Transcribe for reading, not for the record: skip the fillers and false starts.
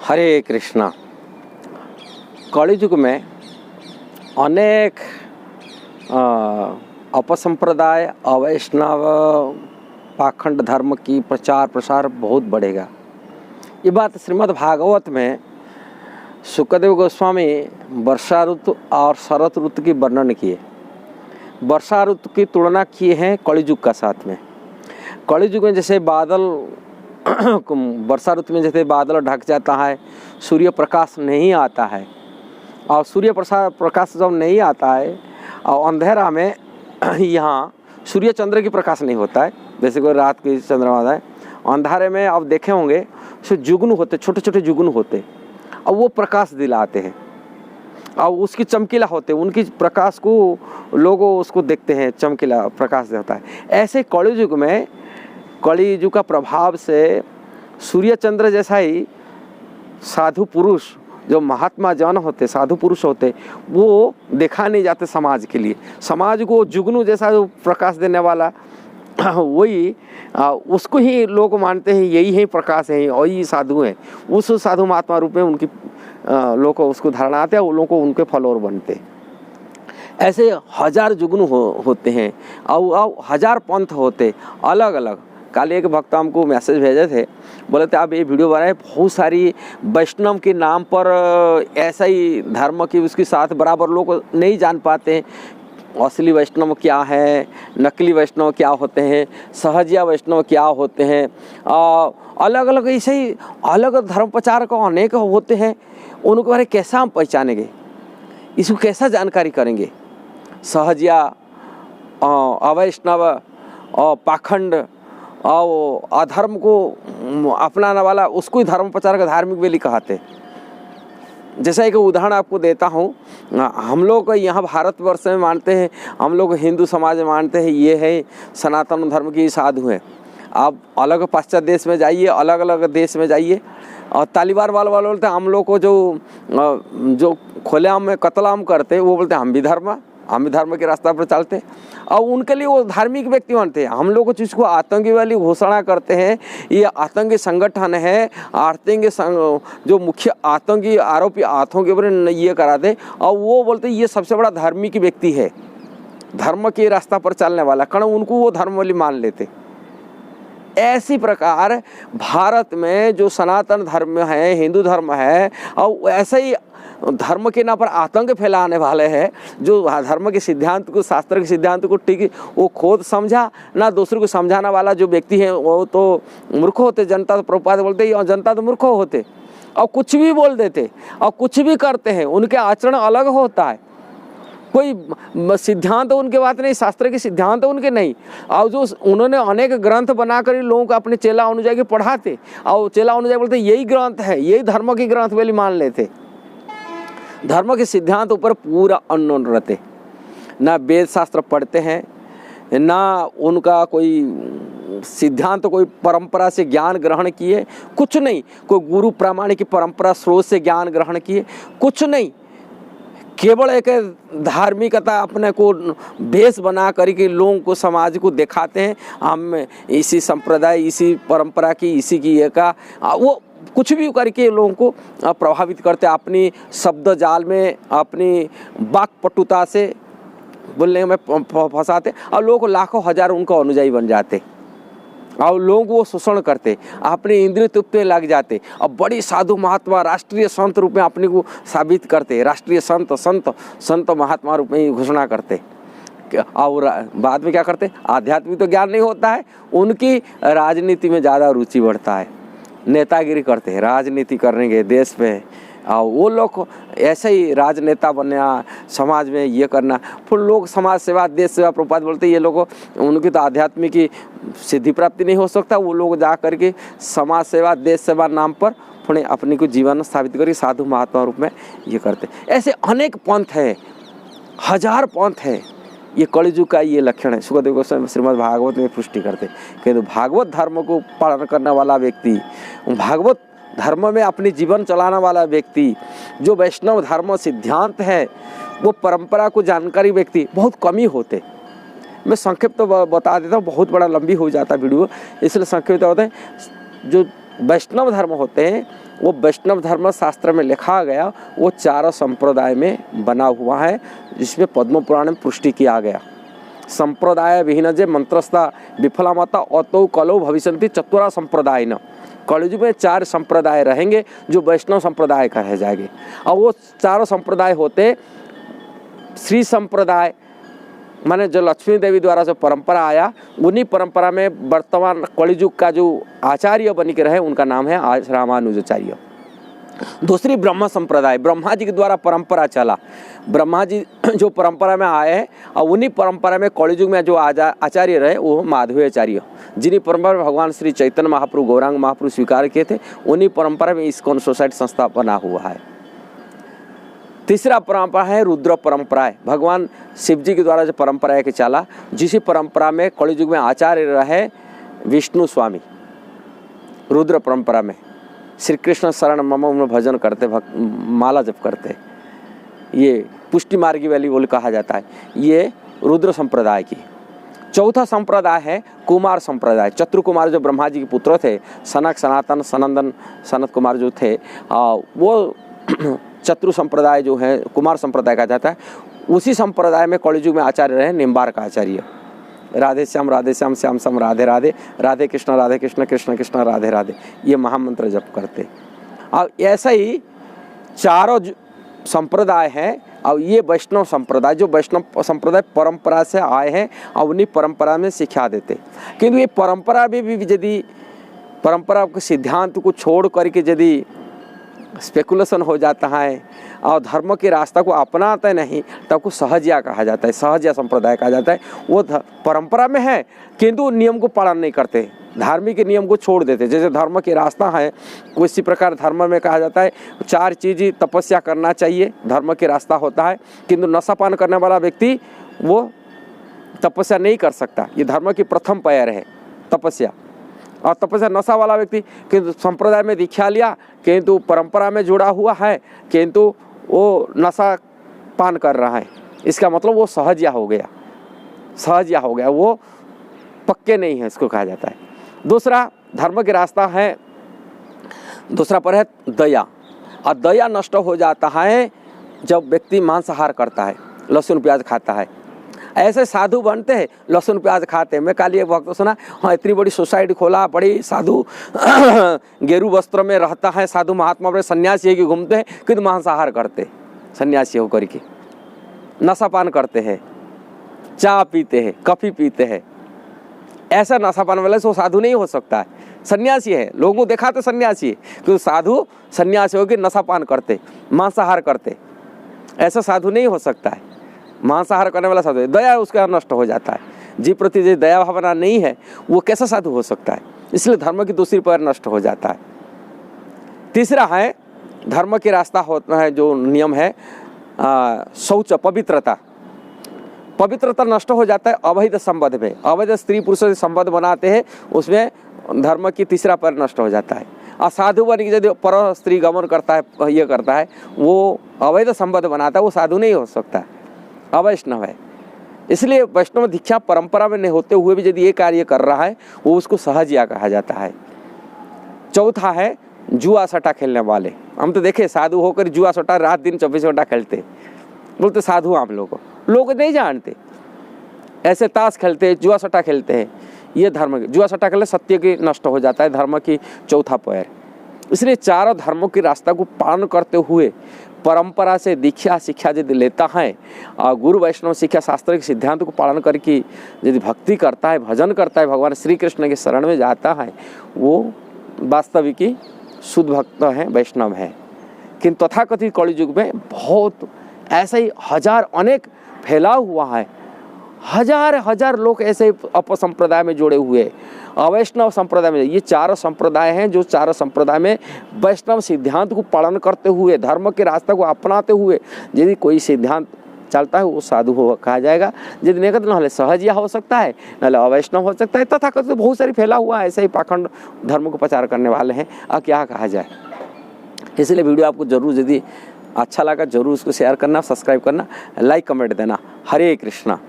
हरे कृष्णा। कलियुग में अनेक अपसंप्रदाय अवैष्णव पाखंड धर्म की प्रचार प्रसार बहुत बढ़ेगा। ये बात श्रीमद् भागवत में सुखदेव गोस्वामी वर्षा ऋतु और शरद ऋतु की वर्णन किए। वर्षा ऋतु की तुलना किए हैं कलियुग का साथ में। कलियुग में जैसे बादल वर्षा ऋतु में जैसे बादल ढक जाता है, सूर्य प्रकाश नहीं आता है, और सूर्य प्रकाश जब नहीं आता है और अंधेरा में यहाँ सूर्य चंद्र की प्रकाश नहीं होता है, जैसे कोई रात की चंद्रमा है, अंधारे में आप देखे होंगे सो जुगनू होते, छोटे छोटे जुगनू होते, और वो प्रकाश दिलाते हैं और उसकी चमकीला होते, उनकी प्रकाश को लोग उसको देखते हैं, चमकीला प्रकाश देता है। ऐसे कलियुग में कलियुग का प्रभाव से सूर्य चंद्र जैसा ही साधु पुरुष जो महात्मा जन होते, साधु पुरुष होते, वो देखा नहीं जाते समाज के लिए। समाज को जुगनू जैसा जो प्रकाश देने वाला वही उसको ही लोग मानते हैं, यही है प्रकाश है और यही साधु हैं। उस साधु महात्मा रूप में उनकी लोग को उसको धारणा आते हैं, वो लोग को उनके फॉलोअर बनते। ऐसे हजार जुगनू होते हैं और हजार पंथ होते अलग अलग। कल एक भक्त हमको मैसेज भेजे थे, बोले थे आप ये वीडियो बनाए, बहुत सारी वैष्णव के नाम पर ऐसा ही धर्म की उसके साथ बराबर लोग नहीं जान पाते हैं। असली वैष्णव क्या है, नकली वैष्णव क्या होते हैं, सहजिया वैष्णव क्या होते हैं, अलग अलग ऐसे ही अलग धर्म प्रचार को अनेक होते हैं। उनके बारे कैसा हम पहचानेंगे, इसको कैसा जानकारी करेंगे। सहजिया, अवैष्णव और पाखंड और अधर्म को अपनाने वाला, उसको ही धर्म प्रचार का धार्मिक वेली कहते। जैसा एक उदाहरण आपको देता हूँ, हम लोग यहाँ भारतवर्ष में मानते हैं, हम लोग हिंदू समाज में मानते हैं ये है सनातन धर्म की साधु हैं। आप अलग पाश्चात्य देश में जाइए, अलग अलग देश में जाइए, और तालिबान वाले बोलते हैं हम लोग को जो खुलेआम में कत्लेआम करते हैं, वो बोलते हैं हम भी धर्म के रास्ता पर चलते, और उनके लिए वो धार्मिक व्यक्ति बनते हैं। हम लोग को जिसको आतंकी वाली घोषणा करते हैं, ये आतंकी संगठन है, आतंकी जो मुख्य आतंकी आरोपी आतंकी पर ये कराते, और वो बोलते हैं ये सबसे बड़ा धार्मिक व्यक्ति है, धर्म के रास्ता पर चलने वाला, कारण उनको वो धर्म वाली मान लेते। ऐसी प्रकार भारत में जो सनातन धर्म है, हिंदू धर्म है, और ऐसे ही धर्म के नाम पर आतंक फैलाने वाले हैं, जो धर्म के सिद्धांत को, शास्त्र के सिद्धांत को ठीक वो खुद समझा ना दूसरे को समझाने वाला जो व्यक्ति है वो तो मूर्ख होते। जनता तो प्रभुपाद बोलते हैं जनता तो मूर्ख होते, और कुछ भी बोल देते और कुछ भी करते हैं, उनके आचरण अलग होता है। कोई सिद्धांत उनके बात नहीं, शास्त्र के सिद्धांत उनके नहीं, और जो उन्होंने अनेक ग्रंथ बनाकर लोगों को अपने चेला अनुयायी के पढ़ाते, और चेला अनुयायी बोलते यही ग्रंथ है, यही धर्म के ग्रंथ वाली मान लेते। धर्म के सिद्धांत ऊपर पूरा अननोन रहते, ना वेद शास्त्र पढ़ते हैं, ना उनका कोई सिद्धांत कोई परंपरा से ज्ञान ग्रहण किए, कुछ नहीं। कोई गुरु प्रामाणिक की परंपरा स्रोत से ज्ञान ग्रहण किए, कुछ नहीं। केवल एक धार्मिकता अपने को भेष बना करके लोगों को, समाज को दिखाते हैं हम इसी संप्रदाय, इसी परंपरा की, इसी की ये का, वो कुछ भी करके लोगों को प्रभावित करते, अपनी शब्द जाल में, अपनी वाक पटुता से बोलने में फंसाते, और लोगों को लाखों हजार उनका अनुयायी बन जाते, और लोगों को वो शोषण करते, अपने इंद्रिय तृप्ति में लग जाते, और बड़ी साधु महात्मा राष्ट्रीय संत रूप में अपने को साबित करते, राष्ट्रीय संत महात्मा रूप में घोषणा करते। और बाद में क्या करते, आध्यात्मिक तो ज्ञान नहीं होता है, उनकी राजनीति में ज़्यादा रुचि बढ़ता है, नेतागिरी करते हैं, राजनीति करेंगे देश पे, और वो लोग ऐसे ही राजनेता बनना, समाज में ये करना। फिर लोग समाज सेवा, देश सेवा, प्रभुपाद बोलते हैं ये लोगों, उनकी तो आध्यात्मिक की सिद्धि प्राप्ति नहीं हो सकता, वो लोग जा करके समाज सेवा, देश सेवा नाम पर फिर अपने को जीवन स्थापित करके साधु महात्मा रूप में ये करते। ऐसे अनेक पंथ है, हजार पंथ है। ये कलियुग का ये लक्षण है। सुखदेव गोस्वामी श्रीमद् भागवत में पुष्टि करते कि तो भागवत धर्म को पालन करने वाला व्यक्ति, भागवत धर्म में अपनी जीवन चलाने वाला व्यक्ति, जो वैष्णव धर्म सिद्धांत है, वो परंपरा को जानकारी व्यक्ति बहुत कम ही होते। मैं संक्षिप्त तो बता देता हूँ, बहुत बड़ा लंबी हो जाता वीडियो, इसलिए संक्षिप्त होते हैं। जो वैष्णव धर्म होते हैं वो वैष्णव धर्म शास्त्र में लिखा गया, वो चारों संप्रदाय में बना हुआ है, जिसमें पद्म पुराण में पुष्टि किया गया। संप्रदाय विहीन जे मंत्रस्था विफला माता अतो कलो भविष्यन्ति चतुरा संप्रदाय न। कलयुग में 4 संप्रदाय रहेंगे जो वैष्णव संप्रदाय कहे जाएंगे। और वो चारों संप्रदाय होते श्री संप्रदाय, माने जो लक्ष्मी देवी द्वारा जो परंपरा आया, उन्हीं परंपरा में वर्तमान कलयुग का जो आचार्य बन के रहे उनका नाम है आज रामानुजाचार्य। दूसरी ब्रह्म संप्रदाय, ब्रह्मा जी के द्वारा परंपरा चला, ब्रह्मा जी जो परंपरा में आए हैं और उन्हीं परंपरा में कलयुग में जो आचार्य रहे वो माधवाचार्य, जिन्हीं परंपरा में भगवान श्री चैतन्य महाप्रभु गौरांग महाप्रभु स्वीकार किए थे, उन्हीं परंपरा में इस्कॉन सोसाइटी संस्था बना हुआ है। तीसरा परंपरा है रुद्र परंपरा है, भगवान शिव जी के द्वारा जो परंपरा है कि चला, जिसी परंपरा में कलयुग में आचार्य रहे विष्णु स्वामी। रुद्र परंपरा में श्री कृष्ण शरण मम में भजन करते, माला जप करते, ये पुष्टि मार्गी वाली बोल कहा जाता है, ये रुद्र संप्रदाय की। चौथा संप्रदाय है कुमार संप्रदाय। चतुर कुमार जो ब्रह्मा जी के पुत्र थे, सनक सनातन सनंदन सनत कुमार जो थे, वो चतुर संप्रदाय जो है कुमार संप्रदाय कहा जाता है। उसी संप्रदाय में कलयुग में आचार्य रहे निम्बार्क आचार्य। राधे श्याम श्याम श्याम राधे राधे, राधे कृष्ण कृष्ण कृष्ण राधे राधे, ये महामंत्र जप करते। और ऐसा ही चारों संप्रदाय हैं। और ये वैष्णव संप्रदाय, जो वैष्णव संप्रदाय परंपरा से आए हैं और उन्हीं परंपरा में शिक्षा देते। किंतु ये परंपरा भी यदि परंपरा के सिद्धांत को छोड़ करके यदि स्पेकुलेशन हो जाता है और धर्म के रास्ता को अपनाते नहीं, तब को सहजिया कहा जाता है, सहजिया संप्रदाय कहा जाता है। वो परंपरा में है किंतु नियम को पालन नहीं करते, धार्मिक के नियम को छोड़ देते। जैसे धर्म के रास्ता है, उसी प्रकार धर्म में कहा जाता है 4 चीज़ तपस्या करना चाहिए, धर्म के रास्ता होता है। किंतु नशापान करने वाला व्यक्ति वो तपस्या नहीं कर सकता, ये धर्म की प्रथम पैर है तपस्या। और तपस्या नशा वाला व्यक्ति किंतु संप्रदाय में दीक्षा लिया, किंतु परंपरा में जुड़ा हुआ है, किंतु वो नशा पान कर रहा है, इसका मतलब वो सहजिया हो गया, सहजिया हो गया, वो पक्के नहीं है, इसको कहा जाता है। दूसरा धर्म के रास्ता है, दूसरा पर है दया। और दया नष्ट हो जाता है जब व्यक्ति मांसाहार करता है, लहसुन प्याज खाता है। ऐसे साधु बनते हैं लहसुन प्याज खाते हैं। मैं कल एक वक्त सुना, हाँ इतनी बड़ी सोसाइटी खोला, बड़ी साधु गेरू वस्त्र में रहता है, साधु महात्मा बड़े सन्यासी की घूमते हैं, किंतु मांसाहार करते, सन्यासी होकर के नशापान करते हैं, चाय पीते हैं, कॉफी पीते हैं। ऐसा नशापान वाले से साधु नहीं हो सकता है, सन्यासी है। लोगों को देखा तो सन्यासी है, क्योंकि साधु सन्यासी होकर नशापान करते, मांसाहार करते, ऐसा साधु नहीं हो सकता है। मांसाहार करने वाला साधु, दया उसका नष्ट हो जाता है। जीव प्रति जो दया भावना नहीं है, वो कैसा साधु हो सकता है? इसलिए धर्म की दूसरी पैर नष्ट हो जाता है। तीसरा है धर्म के रास्ता होता है, जो नियम है शौच, पवित्रता। पवित्रता नष्ट हो जाता है अवैध संबंध में। अवैध स्त्री पुरुष से संबंध बनाते हैं, उसमें धर्म की तीसरा पैर नष्ट हो जाता है। असाधु बन के यदि पर स्त्री गमन करता है, ये करता है, वो अवैध संबंध बनाता है, वो साधु नहीं हो सकता, अवैष्णव है। इसलिए वैष्णव दीक्षा परंपरा में नहीं होते हुए भी यदि ये कार्य कर रहा है, वो उसको सहजिया कहा जाता है। चौथा है जुआ सट्टा खेलने वाले। हम तो देखे साधु होकर जुआ सट्टा रात दिन 24 घंटा खेलते, बोलते साधु हम लोग नहीं जानते, ऐसे ताश खेलते, जुआ सट्टा खेलते हैं। ये धर्म, जुआ सट्टा खेलने सत्य की नष्ट हो जाता है, धर्म की चौथा पैर। इसलिए चारों धर्मों के रास्ता को पालन करते हुए परंपरा से दीक्षा शिक्षा यदि लेता है और गुरु वैष्णव शिक्षा शास्त्र के सिद्धांत को पालन करके यदि भक्ति करता है, भजन करता है, भगवान श्री कृष्ण के शरण में जाता है, वो वास्तविक शुद्ध भक्त है, वैष्णव है। किंतु तथाकथित कलयुग में बहुत ऐसा ही हजार अनेक फैला हुआ है, हजार लोग ऐसे अपसंप्रदाय में जुड़े हुए, अवैष्णव संप्रदाय में। ये चारों संप्रदाय हैं, जो चारों संप्रदाय में वैष्णव सिद्धांत को पालन करते हुए, धर्म के रास्ते को अपनाते हुए यदि कोई सिद्धांत चलता है, वो साधु हो कहा जाएगा। यदि नहीं कहते, नाले सहजिया हो सकता है, नाले अवैष्णव हो सकता है। तथाकथित बहुत सारी फैला हुआ है, ऐसे ही पाखंड धर्म को प्रचार करने वाले हैं। अब क्या कहा जाए। इसलिए वीडियो आपको जरूर यदि अच्छा लगा, जरूर उसको शेयर करना, सब्सक्राइब करना, लाइक कमेंट देना। हरे कृष्णा।